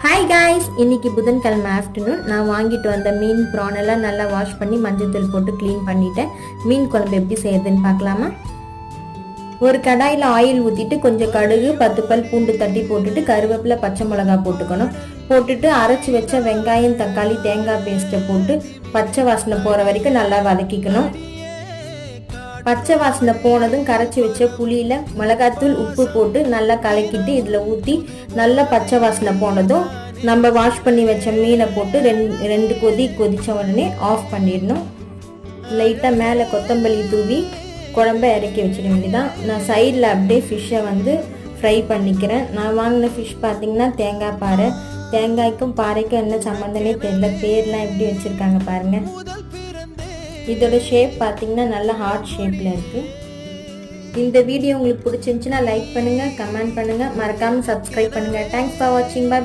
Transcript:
Hi guys, இன்னைக்கு புதன்கிழமை afternoon நான் வாங்கிட்டு வந்த மீன் ப்ரான் எல்லாம் நல்லா வாஷ் பண்ணி மஞ்சள் தூள் போட்டு க்ளீன் பண்ணிட்டேன். மீன் குழம்பு எப்படி செய்யறதுன்னு பார்க்கலாமா? ஒரு கடாயில் ஆயில் ஊற்றிட்டு கொஞ்சம் கடுகு 10 பல் பூண்டு தட்டி போட்டுட்டு கருவேப்பிலை பச்சை மிளகா போட்டுட்டு அரைச்சி வச்ச வெங்காயம் தக்காளி தேங்காய் பேஸ்ட்டை போட்டு பச்சை வாசனை போகிற வரைக்கும் நல்லா வதக்கிக்கணும். பச்சை வாசனை போனதும் கரைச்சி வச்ச புளியில் மிளகாத்தூள் உப்பு போட்டு நல்லா கலக்கிட்டு இதில் ஊற்றி நல்லா பச்சை வாசனை போனதும் நம்ம வாஷ் பண்ணி வச்ச மீனை போட்டு ரெண்டு கொதிச்ச உடனே ஆஃப் பண்ணிடணும். லைட்டாக மேலே கொத்தமல்லி தூவி குழம்ப இறக்கி வச்சிட வேண்டியதான். நான் சைடில் அப்படியே ஃபிஷ்ஷை ஃப்ரை பண்ணிக்கிறேன். நான் வாங்கின ஃபிஷ் பார்த்திங்கன்னா தேங்காய் பாறை. தேங்காய்க்கும் பாறைக்கும் என்ன சம்மந்தமே தெரியல, பேர்லாம் எப்படி வச்சுருக்காங்க பாருங்கள். இதோட ஷேப் பார்த்தீங்கன்னா நல்ல ஹார்ட் ஷேப்பில் இருக்குது. இந்த வீடியோ உங்களுக்கு பிடிச்சிருந்துச்சுன்னா லைக் பண்ணுங்கள், கமெண்ட் பண்ணுங்கள், மறக்காமல் சப்ஸ்கிரைப் பண்ணுங்கள். தேங்க்ஸ் ஃபார் வாட்சிங். பை.